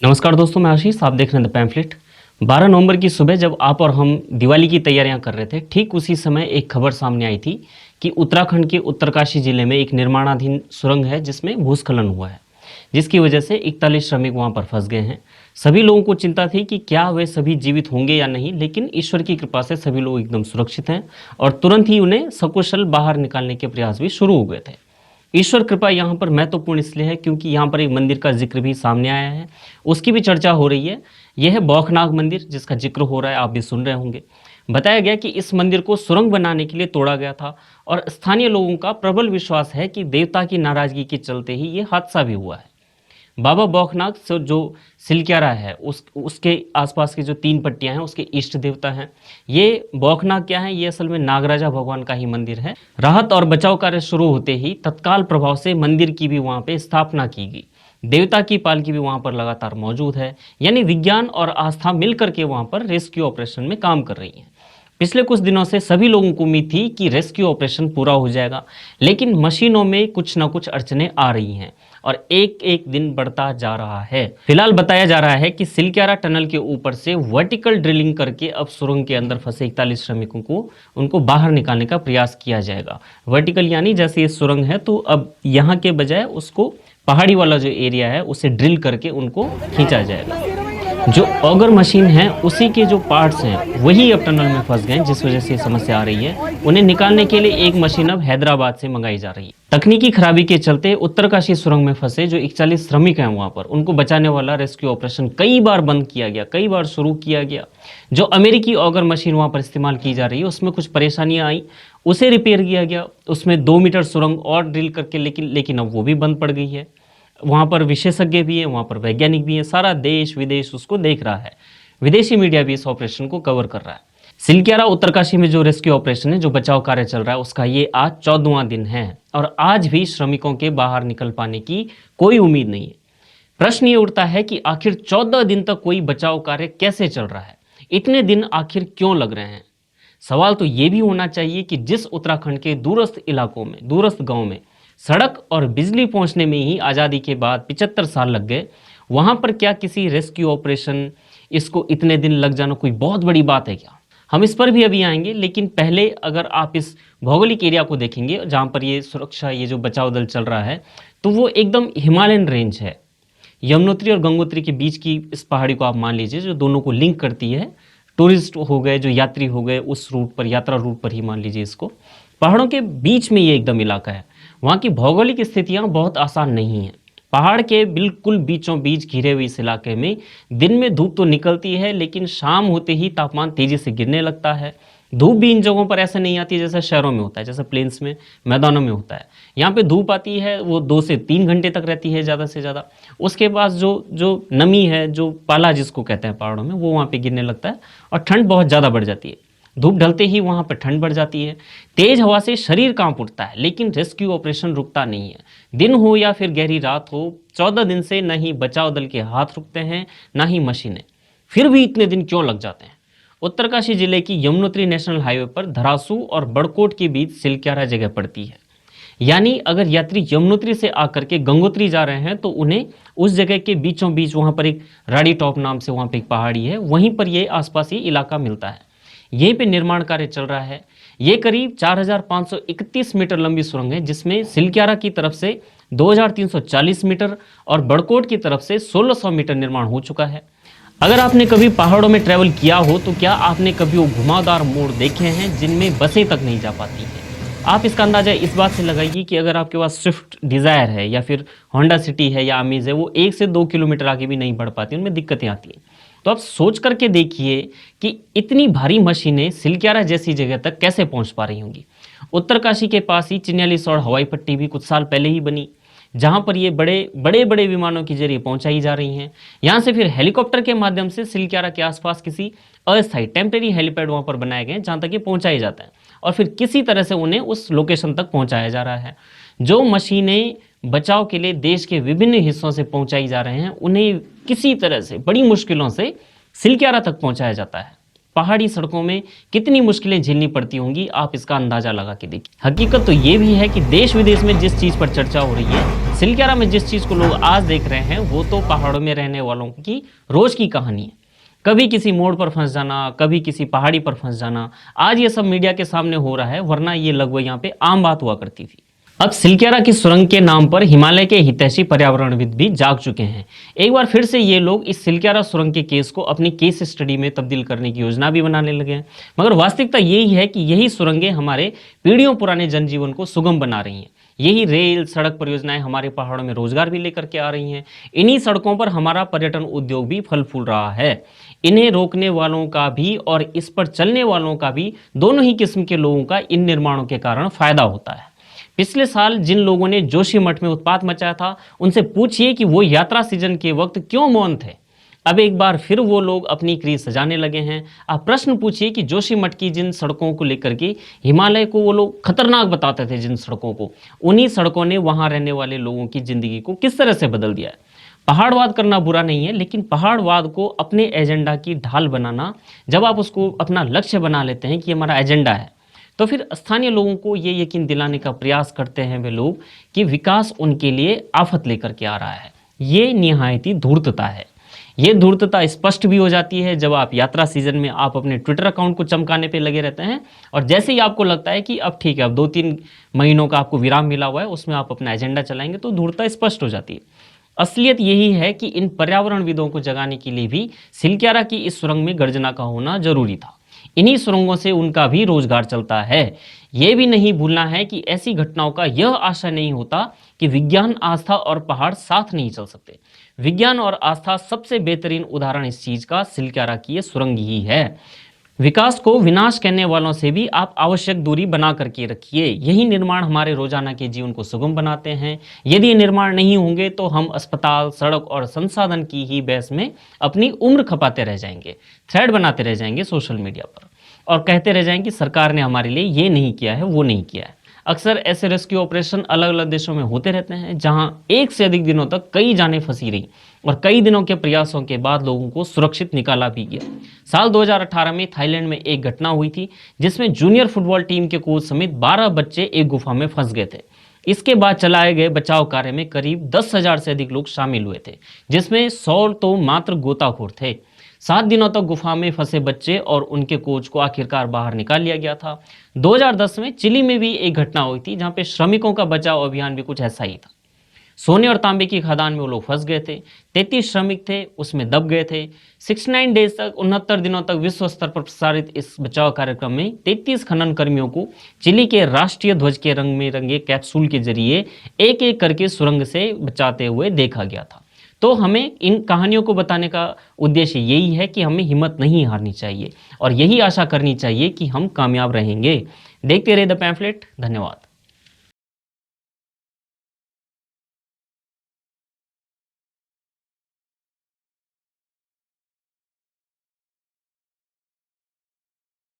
नमस्कार दोस्तों, मैं आशीष। आप देख रहे हैं द पैम्फलेट। 12 नवंबर की सुबह जब आप और हम दिवाली की तैयारियां कर रहे थे, ठीक उसी समय एक खबर सामने आई थी कि उत्तराखंड के उत्तरकाशी जिले में एक निर्माणाधीन सुरंग है जिसमें भूस्खलन हुआ है, जिसकी वजह से 41 श्रमिक वहां पर फंस गए हैं। सभी लोगों को चिंता थी कि क्या वे सभी जीवित होंगे या नहीं, लेकिन ईश्वर की कृपा से सभी लोग एकदम सुरक्षित हैं और तुरंत ही उन्हें सकुशल बाहर निकालने के प्रयास भी शुरू हो गए थे। ईश्वर कृपा यहाँ पर महत्वपूर्ण इसलिए है क्योंकि यहाँ पर एक मंदिर का जिक्र भी सामने आया है, उसकी भी चर्चा हो रही है। यह है बौखनाग मंदिर जिसका जिक्र हो रहा है, आप भी सुन रहे होंगे। बताया गया कि इस मंदिर को सुरंग बनाने के लिए तोड़ा गया था और स्थानीय लोगों का प्रबल विश्वास है कि देवता की नाराजगी के चलते ही ये हादसा भी हुआ है। बाबा बौखनाग से जो सिलक्यारा है उसके आसपास की जो 3 पट्टियां हैं उसके इष्ट देवता हैं। ये बौखनाग क्या है, ये असल में नागराजा भगवान का ही मंदिर है। राहत और बचाव कार्य शुरू होते ही तत्काल प्रभाव से मंदिर की भी वहां पे स्थापना की गई। देवता की पालकी भी वहां पर लगातार मौजूद है, यानी विज्ञान और आस्था मिलकर के वहां पर रेस्क्यू ऑपरेशन में काम कर रही है। पिछले कुछ दिनों से सभी लोगों को उम्मीद थी कि रेस्क्यू ऑपरेशन पूरा हो जाएगा, लेकिन मशीनों में कुछ ना कुछ अड़चने आ रही हैं और एक एक दिन बढ़ता जा रहा है। फिलहाल बताया जा रहा है कि सिलक्यारा टनल के ऊपर से वर्टिकल ड्रिलिंग करके अब सुरंग के अंदर फंसे 41 श्रमिकों को उनको बाहर निकालने का प्रयास किया जाएगा। वर्टिकल यानी जैसे ये सुरंग है तो अब यहाँ के बजाय उसको पहाड़ी वाला जो एरिया है उसे ड्रिल करके उनको खींचा जाएगा। जो ऑगर मशीन है उसी के जो पार्ट्स हैं वही अब टनल में फंस गए, जिस वजह से ये समस्या आ रही है। उन्हें निकालने के लिए एक मशीन अब हैदराबाद से मंगाई जा रही है। तकनीकी खराबी के चलते उत्तरकाशी सुरंग में फंसे जो 41 श्रमिक हैं वहां पर उनको बचाने वाला रेस्क्यू ऑपरेशन कई बार बंद किया गया, कई बार शुरू किया गया। जो अमेरिकी ऑगर मशीन वहां पर इस्तेमाल की जा रही है उसमें कुछ परेशानियां आई, उसे रिपेयर किया गया। उसमें 2 मीटर सुरंग और ड्रिल करके, लेकिन अब वो भी बंद पड़ गई है। वहाँ पर विशेषज्ञ भी हैं, वहाँ पर वैज्ञानिक भी हैं, सारा देश विदेश उसको देख रहा है। विदेशी मीडिया भी इस ऑपरेशन को कवर कर रहा है। सिलक्यारा उत्तरकाशी में जो रेस्क्यू ऑपरेशन है, जो बचाव कार्य चल रहा है, उसका ये आज 14वां दिन है और आज भी श्रमिकों के बाहर निकल पाने की कोई उम्मीद नहीं है। प्रश्न ये उठता है कि आखिर 14 दिन तक कोई बचाव कार्य कैसे चल रहा है, इतने दिन आखिर क्यों लग रहे हैं। सवाल तो ये भी होना चाहिए कि जिस उत्तराखंड के दूरस्थ इलाकों में, दूरस्थ गाँव में सड़क और बिजली पहुंचने में ही आज़ादी के बाद 75 साल लग गए, वहां पर क्या किसी रेस्क्यू ऑपरेशन इसको इतने दिन लग जाना कोई बहुत बड़ी बात है क्या? हम इस पर भी अभी आएंगे, लेकिन पहले अगर आप इस भौगोलिक एरिया को देखेंगे जहां पर ये सुरक्षा, ये जो बचाव दल चल रहा है, तो वो एकदम हिमालयन रेंज है। यमुनोत्री और गंगोत्री के बीच की इस पहाड़ी को आप मान लीजिए, जो दोनों को लिंक करती है। टूरिस्ट हो गए, जो यात्री हो गए, उस रूट पर, यात्रा रूट पर ही मान लीजिए इसको। पहाड़ों के बीच में ये एकदम इलाका है। वहाँ की भौगोलिक स्थितियाँ बहुत आसान नहीं हैं। पहाड़ के बिल्कुल बीचों बीच घिरे हुए इस इलाके में दिन में धूप तो निकलती है, लेकिन शाम होते ही तापमान तेजी से गिरने लगता है। धूप भी इन जगहों पर ऐसे नहीं आती जैसे शहरों में होता है, जैसे प्लेन्स में, मैदानों में होता है। यहाँ पे धूप आती है, वो 2 से 3 घंटे तक रहती है ज़्यादा से ज़्यादा। उसके बाद जो जो नमी है, जो पाला जिसको कहते हैं पहाड़ों में, वो वहाँ पे गिरने लगता है और ठंड बहुत ज़्यादा बढ़ जाती है। धूप ढलते ही वहाँ पर ठंड बढ़ जाती है। तेज हवा से शरीर कांप उठता है, लेकिन रेस्क्यू ऑपरेशन रुकता नहीं है। दिन हो या फिर गहरी रात हो, 14 दिन से न ही बचाव दल के हाथ रुकते हैं, ना ही मशीनें। फिर भी इतने दिन क्यों लग जाते हैं? उत्तरकाशी जिले की यमुनोत्री नेशनल हाईवे पर धरासू और बड़कोट के बीच सिलक्यारा जगह पड़ती है। यानी अगर यात्री यमुनोत्री से आकर के गंगोत्री जा रहे हैं तो उन्हें उस जगह के बीचों बीच वहाँ पर एक राड़ी टॉप नाम से वहाँ पर एक पहाड़ी है, वहीं पर ये आसपास ही इलाका मिलता है। यहीं पे निर्माण कार्य चल रहा है। ये करीब 4531 मीटर लंबी सुरंग है, जिसमें सिलक्यारा की तरफ से 2340 मीटर और बड़कोट की तरफ से 1600 मीटर निर्माण हो चुका है। अगर आपने कभी पहाड़ों में ट्रैवल किया हो तो क्या आपने कभी वो घुमावदार मोड़ देखे हैं जिनमें बसें तक नहीं जा पाती हैं? आप इसका अंदाजा इस बात से लगाइए कि अगर आपके पास स्विफ्ट डिज़ायर है या फिर होंडा सिटी है या अमेज है, वो 1 से 2 किलोमीटर आगे भी नहीं बढ़ पाती, उनमें दिक्कतें आती हैं। तो आप सोच करके देखिए कि इतनी भारी मशीनें सिलक्यारा जैसी जगह तक कैसे पहुंच पा रही होंगी। उत्तरकाशी के पास ही चिन्यालीसौड़ हवाई पट्टी भी कुछ साल पहले ही बनी, जहां पर ये बड़े विमानों के जरिए पहुंचाई जा रही हैं। यहां से फिर हेलीकॉप्टर के माध्यम से सिलक्यारा के आसपास किसी अस्थायी टेम्परेरी हेलीपैड वहां पर बनाए गए, जहां तक ये पहुंचाए जाते हैं और फिर किसी तरह से उन्हें उस लोकेशन तक पहुंचाया जा रहा है। जो मशीनें बचाव के लिए देश के विभिन्न हिस्सों से पहुंचाई जा रहे हैं, उन्हें किसी तरह से बड़ी मुश्किलों से सिलक्यारा तक पहुंचाया जाता है। पहाड़ी सड़कों में कितनी मुश्किलें झेलनी पड़ती होंगी, आप इसका अंदाजा लगा के देखिए। हकीकत तो ये भी है कि देश विदेश में जिस चीज़ पर चर्चा हो रही है, सिलक्यारा में जिस चीज़ को लोग आज देख रहे हैं, वो तो पहाड़ों में रहने वालों की रोज की कहानी है। कभी किसी मोड़ पर फंस जाना, कभी किसी पहाड़ी पर फंस जाना, आज ये सब मीडिया के सामने हो रहा है, वरना ये लगभग यहाँ पे आम बात हुआ करती थी। अब सिलक्यारा की सुरंग के नाम पर हिमालय के हितैषी पर्यावरणविद भी जाग चुके हैं। एक बार फिर से ये लोग इस सिलक्यारा सुरंग के केस को अपनी केस स्टडी में तब्दील करने की योजना भी बनाने लगे हैं। मगर वास्तविकता यही है कि यही सुरंगें हमारे पीढ़ियों पुराने जनजीवन को सुगम बना रही हैं। यही रेल सड़क परियोजनाएं हमारे पहाड़ों में रोजगार भी लेकर के आ रही हैं। इन्हीं सड़कों पर हमारा पर्यटन उद्योग भी फल फूल रहा है। इन्हें रोकने वालों का भी और इस पर चलने वालों का भी, दोनों ही किस्म के लोगों का इन निर्माणों के कारण फायदा होता है। पिछले साल जिन लोगों ने जोशीमठ में उत्पात मचाया था, उनसे पूछिए कि वो यात्रा सीजन के वक्त क्यों मौन थे। अब एक बार फिर वो लोग अपनी क्रीज सजाने लगे हैं। आप प्रश्न पूछिए कि जोशीमठ की जिन सड़कों को लेकर के हिमालय को वो लोग खतरनाक बताते थे, जिन सड़कों को, उन्हीं सड़कों ने वहां रहने वाले लोगों की जिंदगी को किस तरह से बदल दिया है। पहाड़वाद करना बुरा नहीं है, लेकिन पहाड़वाद को अपने एजेंडा की ढाल बनाना, जब आप उसको अपना लक्ष्य बना लेते हैं कि हमारा एजेंडा है, तो फिर स्थानीय लोगों को ये यकीन दिलाने का प्रयास करते हैं वे लोग कि विकास उनके लिए आफत लेकर के आ रहा है। ये निहायती धूर्तता है। ये धूर्तता स्पष्ट भी हो जाती है जब आप यात्रा सीजन में आप अपने ट्विटर अकाउंट को चमकाने पे लगे रहते हैं, और जैसे ही आपको लगता है कि अब ठीक है, अब 2-3 महीनों का आपको विराम मिला हुआ है, उसमें आप अपना एजेंडा चलाएंगे, तो धूर्तता स्पष्ट हो जाती है। असलियत यही है कि इन पर्यावरणविदों को जगाने के लिए भी सिलक्यारा की इस सुरंग में गर्जना का होना जरूरी था। इन्हीं सुरंगों से उनका भी रोजगार चलता है। यह भी नहीं भूलना है कि ऐसी घटनाओं का यह आशा नहीं होता कि विज्ञान, आस्था और पहाड़ साथ नहीं चल सकते। विज्ञान और आस्था सबसे बेहतरीन उदाहरण इस चीज का सिलक्यारा की ये सुरंग ही है। विकास को विनाश कहने वालों से भी आप आवश्यक दूरी बना करके रखिए। यही निर्माण हमारे रोजाना के जीवन को सुगम बनाते हैं। यदि ये निर्माण नहीं होंगे तो हम अस्पताल, सड़क और संसाधन की ही बहस में अपनी उम्र खपाते रह जाएंगे, थ्रेड बनाते रह जाएंगे सोशल मीडिया पर, और कहते रह जाएंगे कि सरकार ने हमारे लिए ये नहीं किया है, वो नहीं किया है। अक्सर ऐसे रेस्क्यू ऑपरेशन अलग अलग देशों में होते रहते हैं, जहां एक से अधिक दिनों तक कई जानें फंसी रही और कई दिनों के प्रयासों के बाद लोगों को सुरक्षित निकाला भी गया। साल 2018 में थाईलैंड में एक घटना हुई थी, जिसमें जूनियर फुटबॉल टीम के कोच समेत 12 बच्चे एक गुफा में फंस गए थे। इसके बाद चलाए गए बचाव कार्य में करीब 10,000 से अधिक लोग शामिल हुए थे, जिसमें 100 तो मात्र गोताखोर थे। 7 दिनों तक गुफा में फंसे बच्चे और उनके कोच को आखिरकार बाहर निकाल लिया गया था। 2010 में चिली में भी एक घटना हुई थी, जहां पे श्रमिकों का बचाव अभियान भी कुछ ऐसा ही था। सोने और तांबे की खदान में वो लोग फंस गए थे। 33 श्रमिक थे, उसमें दब गए थे। 69 डेज तक, 69 दिनों तक विश्व स्तर पर प्रसारित इस बचाव कार्यक्रम में 33 खनन कर्मियों को चिली के राष्ट्रीय ध्वज के रंग में रंगे कैप्सूल के जरिए एक एक करके सुरंग से बचाते हुए देखा गया था। तो हमें इन कहानियों को बताने का उद्देश्य यही है कि हमें हिम्मत नहीं हारनी चाहिए और यही आशा करनी चाहिए कि हम कामयाब रहेंगे। देखते रहे द पैम्फलेट। धन्यवाद।